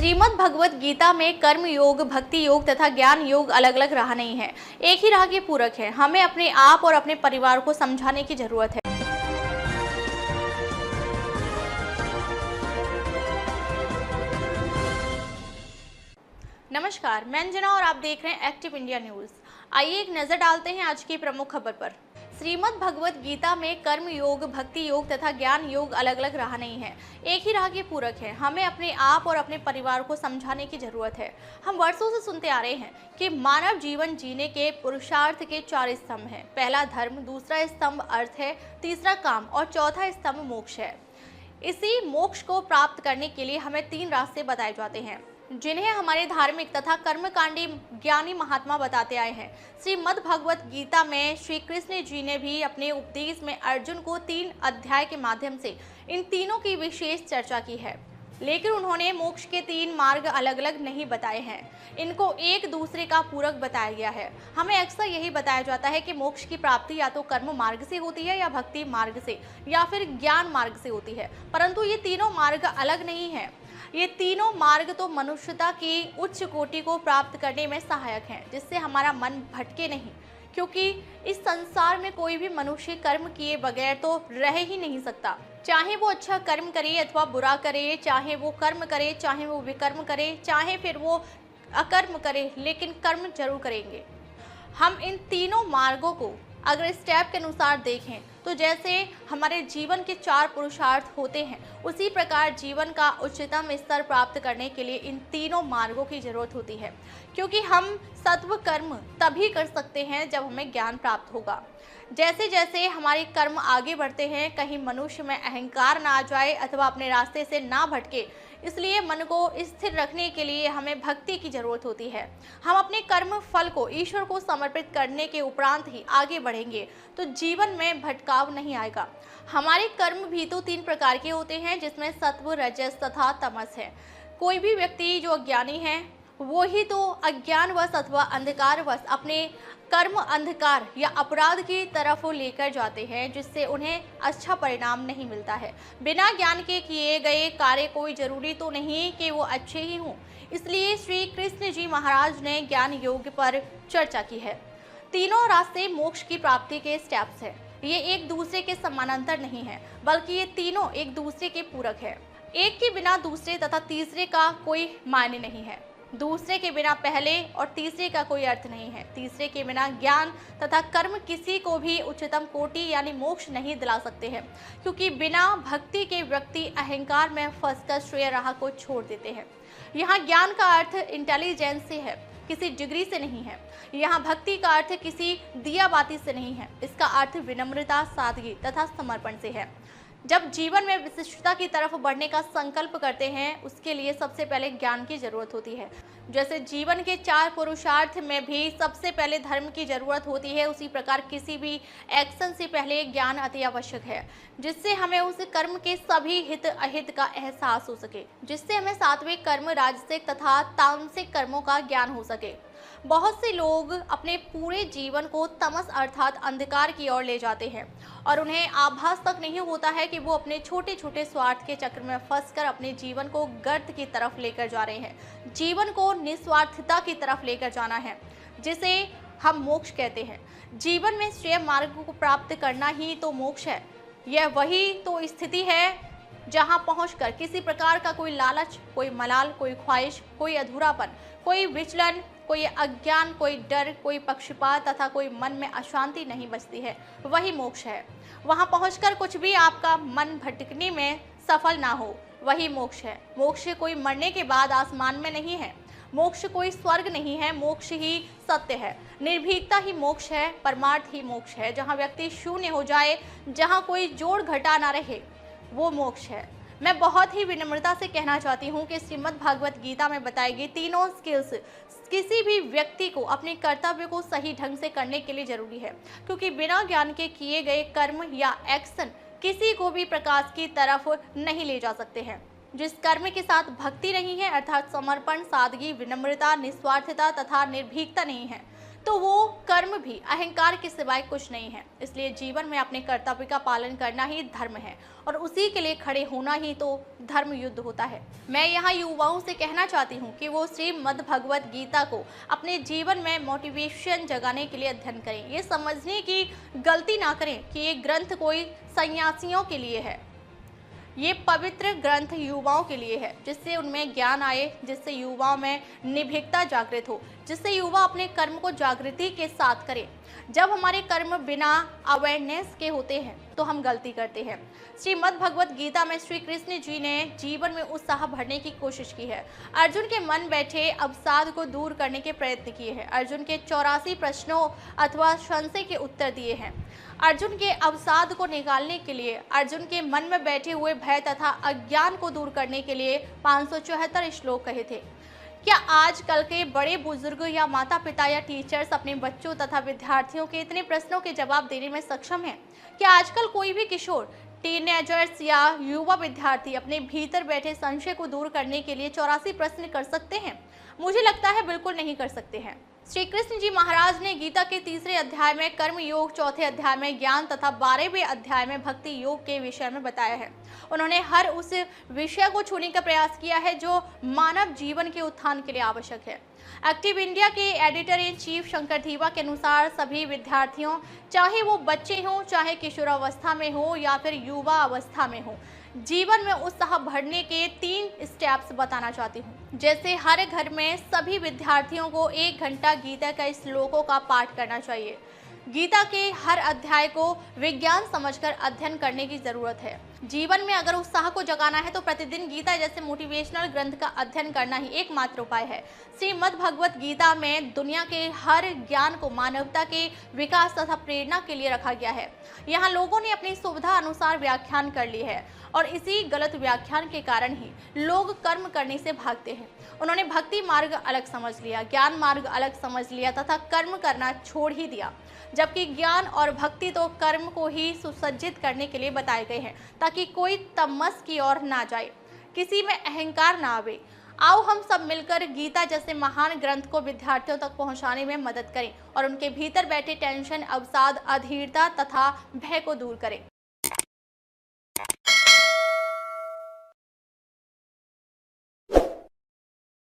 श्रीमद् भगवत गीता में कर्म योग, भक्ति योग तथा ज्ञान योग अलग अलग राह नहीं है, एक ही राह के पूरक है। हमें अपने आप और अपने परिवार को समझाने की जरूरत है। नमस्कार, मैं अंजना और आप देख रहे हैं एक्टिव इंडिया न्यूज। आइए एक नजर डालते हैं आज की प्रमुख खबर पर। श्रीमद् भगवत गीता में कर्म योग, भक्ति योग तथा ज्ञान योग अलग अलग राह नहीं है, एक ही राह के पूरक है। हमें अपने आप और अपने परिवार को समझाने की जरूरत है। हम वर्षों से सुनते आ रहे हैं कि मानव जीवन जीने के पुरुषार्थ के 4 स्तंभ हैं। पहला धर्म, दूसरा स्तंभ अर्थ है, तीसरा काम और चौथा स्तंभ मोक्ष है। इसी मोक्ष को प्राप्त करने के लिए हमें 3 रास्ते बताए जाते हैं, जिन्हें हमारे धार्मिक तथा कर्मकांडी ज्ञानी महात्मा बताते आए हैं। श्रीमद् भगवत गीता में श्री कृष्ण जी ने भी अपने उपदेश में अर्जुन को 3 अध्याय के माध्यम से इन तीनों की विशेष चर्चा की है, लेकिन उन्होंने मोक्ष के 3 मार्ग अलग अलग नहीं बताए हैं। इनको एक दूसरे का पूरक बताया गया है। हमें अक्सर यही बताया जाता है कि मोक्ष की प्राप्ति या तो कर्म मार्ग से होती है, या भक्ति मार्ग से, या फिर ज्ञान मार्ग से होती है, परंतु ये तीनों मार्ग अलग नहीं है। ये तीनों मार्ग तो मनुष्यता की उच्च कोटि को प्राप्त करने में सहायक हैं, जिससे हमारा मन भटके नहीं, क्योंकि इस संसार में कोई भी मनुष्य कर्म किए बगैर तो रह ही नहीं सकता। चाहे वो अच्छा कर्म करे अथवा बुरा करे, चाहे वो कर्म करे, चाहे वो विकर्म करे, चाहे फिर वो अकर्म करे, लेकिन कर्म जरूर करेंगे। हम इन तीनों मार्गों को अगर स्टेप के अनुसार देखें तो जैसे हमारे जीवन के 4 पुरुषार्थ होते हैं, उसी प्रकार जीवन का उच्चतम स्तर प्राप्त करने के लिए इन तीनों मार्गों की जरूरत होती है, क्योंकि हम सत्व कर्म तभी कर सकते हैं जब हमें ज्ञान प्राप्त होगा। जैसे जैसे हमारे कर्म आगे बढ़ते हैं, कहीं मनुष्य में अहंकार ना आ जाए अथवा अपने रास्ते से ना भटके, इसलिए मन को स्थिर रखने के लिए हमें भक्ति की जरूरत होती है। हम अपने कर्म फल को ईश्वर को समर्पित करने के उपरांत ही आगे बढ़ेंगे तो जीवन में भटकाव नहीं आएगा। हमारे कर्म भी तो 3 प्रकार के होते हैं, जिसमें सत्व, रजस तथा तमस है। कोई भी व्यक्ति जो अज्ञानी है वो ही तो अज्ञानवश अथवा अंधकारवश अपने कर्म अंधकार या अपराध की तरफ लेकर जाते हैं, जिससे उन्हें अच्छा परिणाम नहीं मिलता है। बिना ज्ञान के किए गए कार्य कोई जरूरी तो नहीं कि वो अच्छे ही हों। इसलिए श्री कृष्ण जी महाराज ने ज्ञान योग पर चर्चा की है। तीनों रास्ते मोक्ष की प्राप्ति के स्टेप्स हैं। ये एक दूसरे के समानांतर नहीं है, बल्कि ये तीनों एक दूसरे के पूरक है। एक के बिना दूसरे तथा तीसरे का कोई मायने नहीं है। दूसरे के बिना पहले और तीसरे का कोई अर्थ नहीं है। तीसरे के बिना ज्ञान तथा कर्म किसी को भी उच्चतम कोटि यानी मोक्ष नहीं दिला सकते हैं, क्योंकि बिना भक्ति के व्यक्ति अहंकार में फंसकर श्रेय राह को छोड़ देते हैं। यहाँ ज्ञान का अर्थ इंटेलिजेंस से है, किसी डिग्री से नहीं है। यहाँ भक्ति का अर्थ किसी दिया बाती से नहीं है। इसका अर्थ विनम्रता, सादगी तथा समर्पण से है। जब जीवन में विशिष्टता की तरफ बढ़ने का संकल्प करते हैं, उसके लिए सबसे पहले ज्ञान की जरूरत होती है। जैसे जीवन के 4 पुरुषार्थ में भी सबसे पहले धर्म की जरूरत होती है, उसी प्रकार किसी भी एक्शन से पहले ज्ञान अति आवश्यक है, जिससे हमें उस कर्म के सभी हित अहित का एहसास हो सके, जिससे हमें सात्विक कर्म, राजसिक तथा तामसिक कर्मों का ज्ञान हो सके। बहुत से लोग अपने पूरे जीवन को तमस अर्थात अंधकार की ओर ले जाते हैं और उन्हें आभास तक नहीं होता है कि वो अपने छोटे छोटे स्वार्थ के चक्र में फंसकर अपने जीवन को गर्त की तरफ लेकर जा रहे हैं। जीवन को निस्वार्थता की तरफ लेकर जाना है, जिसे हम मोक्ष कहते हैं। जीवन में श्रेय मार्ग को प्राप्त करना ही तो मोक्ष है। यह वही तो स्थिति है जहां पहुंचकर किसी प्रकार का कोई लालच, कोई मलाल, कोई ख्वाहिश, कोई अधूरापन, कोई विचलन, कोई अज्ञान, कोई डर, कोई पक्षपात तथा कोई मन में अशांति नहीं बचती है, वही मोक्ष है। वहां पहुंचकर कुछ भी आपका मन भटकने में सफल ना हो, वही मोक्ष है। मोक्ष कोई मरने के बाद आसमान में नहीं है। मोक्ष कोई स्वर्ग नहीं है, मोक्ष ही सत्य है। निर्भीकता ही मोक्ष है, परमार्थ ही मोक्ष है। जहाँ व्यक्ति शून्य हो जाए, जहाँ कोई जोड़ घटा ना रहे, वो मोक्ष है। मैं बहुत ही विनम्रता से कहना चाहती हूँ कि श्रीमद् भागवत गीता में बताई गई तीनों स्किल्स किसी भी व्यक्ति को अपने कर्तव्य को सही ढंग से करने के लिए जरूरी है, क्योंकि बिना ज्ञान के किए गए कर्म या एक्शन किसी को भी प्रकाश की तरफ नहीं ले जा सकते हैं। जिस कर्म के साथ भक्ति नहीं है, अर्थात समर्पण, सादगी, विनम्रता, निस्वार्थता तथा निर्भीकता नहीं है, तो वो कर्म भी अहंकार के सिवाय कुछ नहीं है। इसलिए जीवन में अपने कर्तव्य का पालन करना ही धर्म है और उसी के लिए खड़े होना ही तो धर्म युद्ध होता है। मैं यहाँ युवाओं से कहना चाहती हूँ कि वो श्रीमद् भगवत गीता को अपने जीवन में मोटिवेशन जगाने के लिए अध्ययन करें। ये समझने की गलती ना करें कि ये ग्रंथ कोई सन्यासियों के लिए है। ये पवित्र ग्रंथ युवाओं के लिए है, जिससे उनमें ज्ञान आए, जिससे युवाओं में निर्भीकता जागृत हो, जिससे युवा अपने कर्म को जागृति के साथ करें। जब हमारे कर्म बिना अवेयरनेस के होते हैं तो हम गलती करते हैं। श्रीमद् भगवत गीता में श्री कृष्ण जी ने जीवन में उत्साह भरने की कोशिश की है। अर्जुन के मन बैठे अवसाद को दूर करने के प्रयत्न किए हैं। अर्जुन के 84 प्रश्नों अथवा संशय के उत्तर दिए हैं। अर्जुन के अवसाद को निकालने के लिए, अर्जुन के मन में बैठे हुए भय तथा अज्ञान को दूर करने के लिए 574 श्लोक कहे थे। क्या आजकल के बड़े बुजुर्ग या माता पिता या टीचर्स अपने बच्चों तथा विद्यार्थियों के इतने प्रश्नों के जवाब देने में सक्षम हैं? क्या आजकल कोई भी किशोर, टीनेजर्स या युवा विद्यार्थी अपने भीतर बैठे संशय को दूर करने के लिए 84 प्रश्न कर सकते हैं? मुझे लगता है बिल्कुल नहीं कर सकते हैं। श्री कृष्ण जी महाराज ने गीता के 3रे अध्याय में कर्म योग, 4थे अध्याय में ज्ञान तथा 12वें अध्याय में भक्ति योग के विषय में बताया है। उन्होंने हर उस विषय को छूने का प्रयास किया है जो मानव जीवन के उत्थान के लिए आवश्यक है। एक्टिव इंडिया के editor in chief Shankar Dheiva के अनुसार सभी विद्यार्थियों, चाहे वो बच्चे हों, चाहे किशोरावस्था में हो या फिर युवा अवस्था में हो, जीवन में उत्साह भरने के 3 स्टेप्स बताना चाहती हूँ। जैसे हर घर में सभी विद्यार्थियों को 1 घंटा गीता के श्लोकों का पाठ करना चाहिए। गीता के हर अध्याय को विज्ञान समझकर अध्ययन करने की जरूरत है। जीवन में अगर उत्साह को जगाना है तो प्रतिदिन गीता जैसे मोटिवेशनल ग्रंथ का अध्ययन करना ही एकमात्र उपाय है। श्रीमद् भगवत गीता में दुनिया के हर ज्ञान को मानवता के विकास तथा प्रेरणा के लिए रखा गया है। यहाँ लोगों ने अपनी सुविधा अनुसार व्याख्यान कर ली है और इसी गलत व्याख्यान के कारण ही लोग कर्म करने से भागते हैं। उन्होंने भक्ति मार्ग अलग समझ लिया, ज्ञान मार्ग अलग समझ लिया तथा कर्म करना छोड़ ही दिया, जबकि ज्ञान और भक्ति तो कर्म को ही सुसज्जित करने के लिए बताए गए हैं ताकि कोई तमस की ओर ना जाए, किसी में अहंकार ना आवे। आओ हम सब मिलकर गीता जैसे महान ग्रंथ को विद्यार्थियों तक पहुंचाने में मदद करें और उनके भीतर बैठे टेंशन, अवसाद, अधीरता तथा भय को दूर करें।